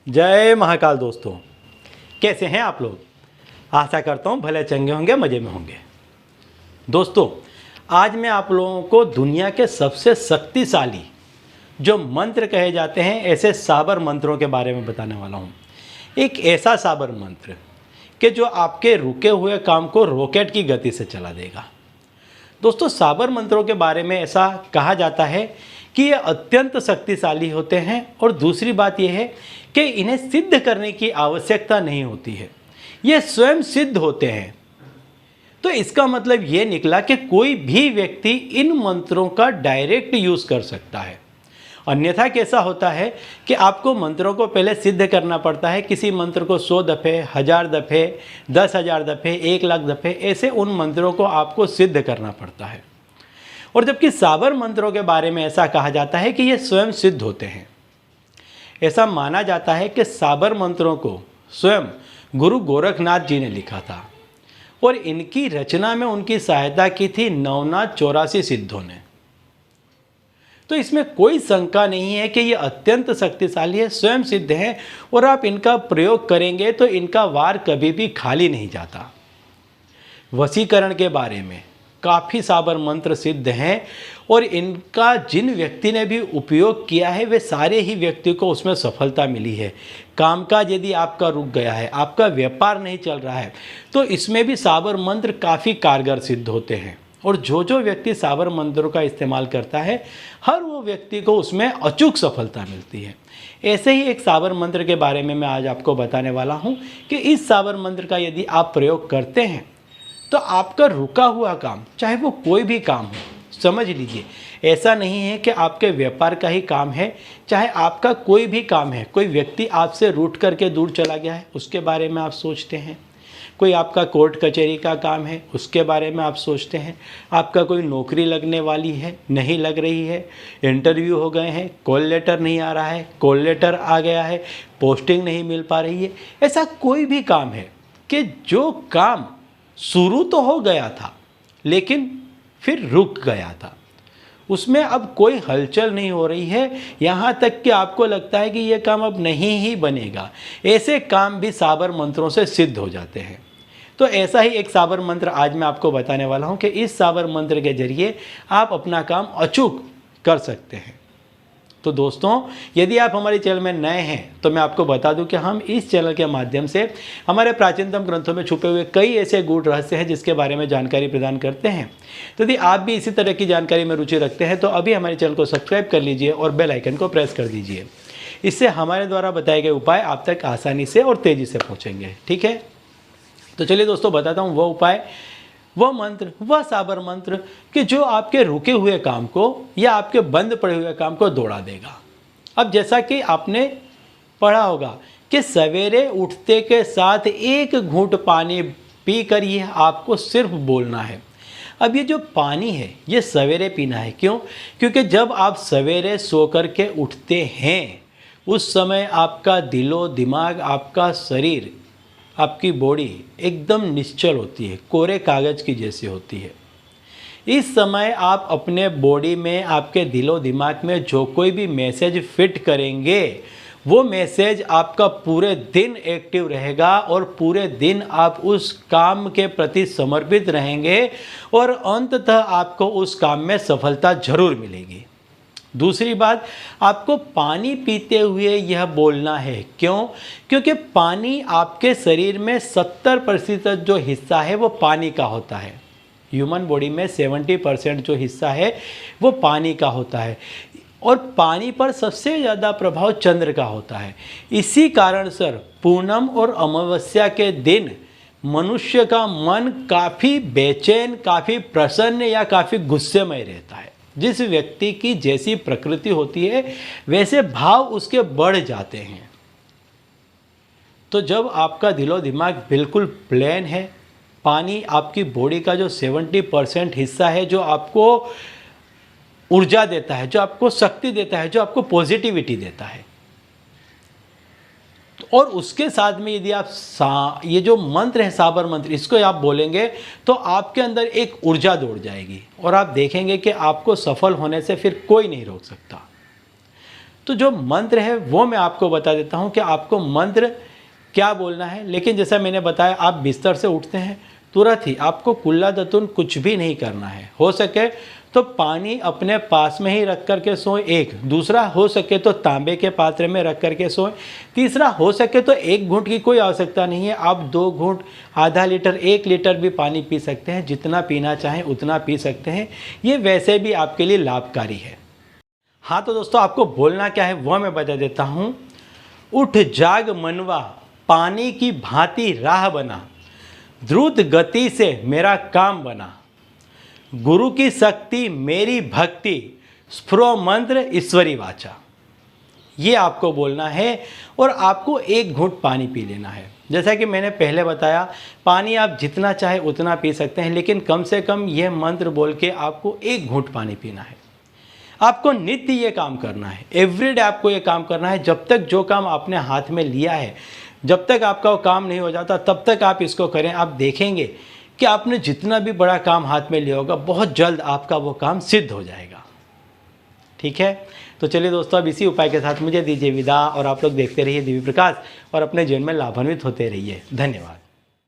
जय महाकाल दोस्तों, कैसे हैं आप लोग। आशा करता हूँ भले चंगे होंगे, मज़े में होंगे। दोस्तों, आज मैं आप लोगों को दुनिया के सबसे शक्तिशाली जो मंत्र कहे जाते हैं, ऐसे साबर मंत्रों के बारे में बताने वाला हूँ। एक ऐसा साबर मंत्र कि जो आपके रुके हुए काम को रॉकेट की गति से चला देगा। दोस्तों, साबर मंत्रों के बारे में ऐसा कहा जाता है कि ये अत्यंत शक्तिशाली होते हैं और दूसरी बात यह है कि इन्हें सिद्ध करने की आवश्यकता नहीं होती है, ये स्वयं सिद्ध होते हैं। तो इसका मतलब ये निकला कि कोई भी व्यक्ति इन मंत्रों का डायरेक्ट यूज़ कर सकता है। अन्यथा कैसा होता है कि आपको मंत्रों को पहले सिद्ध करना पड़ता है। किसी मंत्र को 100 दफ़े, 1000 दफ़े, 10,000 दफ़े, 1,00,000 दफ़े, ऐसे उन मंत्रों को आपको सिद्ध करना पड़ता है। और जबकि साबर मंत्रों के बारे में ऐसा कहा जाता है कि ये स्वयं सिद्ध होते हैं। ऐसा माना जाता है कि साबर मंत्रों को स्वयं गुरु गोरखनाथ जी ने लिखा था और इनकी रचना में उनकी सहायता की थी नवनाथ 84 सिद्धों ने। तो इसमें कोई शंका नहीं है कि ये अत्यंत शक्तिशाली है, स्वयं सिद्ध हैं और आप इनका प्रयोग करेंगे तो इनका वार कभी भी खाली नहीं जाता। वशीकरण के बारे में काफ़ी साबर मंत्र सिद्ध हैं और इनका जिन व्यक्ति ने भी उपयोग किया है वे सारे ही व्यक्ति को उसमें सफलता मिली है। कामकाज यदि आपका रुक गया है, आपका व्यापार नहीं चल रहा है, तो इसमें भी साबर मंत्र काफ़ी कारगर सिद्ध होते हैं। और जो व्यक्ति साबर मंत्रों का इस्तेमाल करता है, हर वो व्यक्ति को उसमें अचूक सफलता मिलती है। ऐसे ही एक साबर मंत्र के बारे में मैं आज आपको बताने वाला हूँ कि इस साबर मंत्र का यदि आप प्रयोग करते हैं तो आपका रुका हुआ काम, चाहे वो कोई भी काम हो, समझ लीजिए, ऐसा नहीं है कि आपके व्यापार का ही काम है, चाहे आपका कोई भी काम है। कोई व्यक्ति आपसे रूठ करके दूर चला गया है, उसके बारे में आप सोचते हैं। कोई आपका कोर्ट कचहरी का काम है, उसके बारे में आप सोचते हैं। आपका कोई नौकरी लगने वाली है, नहीं लग रही है, इंटरव्यू हो गए हैं, कॉल लेटर नहीं आ रहा है, कॉल लेटर आ गया है, पोस्टिंग नहीं मिल पा रही है। ऐसा कोई भी काम है कि जो काम शुरू तो हो गया था लेकिन फिर रुक गया था, उसमें अब कोई हलचल नहीं हो रही है, यहाँ तक कि आपको लगता है कि ये काम अब नहीं ही बनेगा। ऐसे काम भी साबर मंत्रों से सिद्ध हो जाते हैं। तो ऐसा ही एक साबर मंत्र आज मैं आपको बताने वाला हूँ कि इस साबर मंत्र के जरिए आप अपना काम अचूक कर सकते हैं। तो दोस्तों, यदि आप हमारे चैनल में नए हैं तो मैं आपको बता दूं कि हम इस चैनल के माध्यम से हमारे प्राचीनतम ग्रंथों में छुपे हुए कई ऐसे गूढ़ रहस्य हैं जिसके बारे में जानकारी प्रदान करते हैं। तो यदि आप भी इसी तरह की जानकारी में रुचि रखते हैं तो अभी हमारे चैनल को सब्सक्राइब कर लीजिए और बेल आइकन को प्रेस कर दीजिए। इससे हमारे द्वारा बताए गए उपाय आप तक आसानी से और तेज़ी से पहुँचेंगे। ठीक है, तो चलिए दोस्तों, बताता हूँ वह उपाय, वह मंत्र, वह साबर मंत्र कि जो आपके रुके हुए काम को या आपके बंद पड़े हुए काम को दौड़ा देगा। अब जैसा कि आपने पढ़ा होगा कि सवेरे उठते के साथ एक घूंट पानी पी कर ये आपको सिर्फ बोलना है। अब ये जो पानी है ये सवेरे पीना है। क्यों? क्योंकि जब आप सवेरे सो कर के उठते हैं उस समय आपका दिलो दिमाग, आपका शरीर, आपकी बॉडी एकदम निश्चल होती है, कोरे कागज़ की जैसी होती है। इस समय आप अपने बॉडी में, आपके दिलो दिमाग में जो कोई भी मैसेज फिट करेंगे वो मैसेज आपका पूरे दिन एक्टिव रहेगा और पूरे दिन आप उस काम के प्रति समर्पित रहेंगे और अंततः आपको उस काम में सफलता जरूर मिलेगी। दूसरी बात, आपको पानी पीते हुए यह बोलना है। क्यों? क्योंकि पानी आपके शरीर में 70% जो हिस्सा है वो पानी का होता है। ह्यूमन बॉडी में 70% जो हिस्सा है वो पानी का होता है और पानी पर सबसे ज़्यादा प्रभाव चंद्र का होता है। इसी कारण सर पूनम और अमावस्या के दिन मनुष्य का मन काफ़ी बेचैन, काफ़ी प्रसन्न या काफ़ी गुस्सेमय रहता है। जिस व्यक्ति की जैसी प्रकृति होती है वैसे भाव उसके बढ़ जाते हैं। तो जब आपका दिलो दिमाग बिल्कुल प्लेन है, पानी आपकी बॉडी का जो 70% हिस्सा है, जो आपको ऊर्जा देता है, जो आपको शक्ति देता है, जो आपको पॉजिटिविटी देता है, और उसके साथ में यदि आप ये जो मंत्र है साबर मंत्र, इसको आप बोलेंगे तो आपके अंदर एक ऊर्जा दौड़ जाएगी और आप देखेंगे कि आपको सफल होने से फिर कोई नहीं रोक सकता। तो जो मंत्र है वो मैं आपको बता देता हूँ कि आपको मंत्र क्या बोलना है। लेकिन जैसा मैंने बताया, आप बिस्तर से उठते हैं तुरंत ही आपको कुल्ला दतुन कुछ भी नहीं करना है। हो सके तो पानी अपने पास में ही रख करके सोएं, एक। दूसरा, हो सके तो तांबे के पात्र में रख करके सोएं। तीसरा, हो सके तो 1 घूंट की कोई आवश्यकता नहीं है, आप 2 घूंट, आधा लीटर, 1 लीटर भी पानी पी सकते हैं। जितना पीना चाहें उतना पी सकते हैं, ये वैसे भी आपके लिए लाभकारी है। हाँ तो दोस्तों, आपको बोलना क्या है वह मैं बता देता हूँ। उठ जाग मनवा, पानी की भांति राह बना, द्रुत गति से मेरा काम बना, गुरु की शक्ति मेरी भक्ति, स्फुरो मंत्र ईश्वरी वाचा। ये आपको बोलना है और आपको 1 घूंट पानी पी लेना है। जैसा कि मैंने पहले बताया, पानी आप जितना चाहे उतना पी सकते हैं, लेकिन कम से कम ये मंत्र बोल के आपको 1 घूंट पानी पीना है। आपको नित्य ये काम करना है, एवरीडे आपको ये काम करना है। जब तक जो काम आपने हाथ में लिया है, जब तक आपका वो काम नहीं हो जाता, तब तक आप इसको करें। आप देखेंगे कि आपने जितना भी बड़ा काम हाथ में लिया होगा, बहुत जल्द आपका वो काम सिद्ध हो जाएगा। ठीक है, तो चलिए दोस्तों, अब इसी उपाय के साथ मुझे दीजिए विदा, और आप लोग देखते रहिए दिव्य प्रकाश और अपने जीवन में लाभान्वित होते रहिए। धन्यवाद।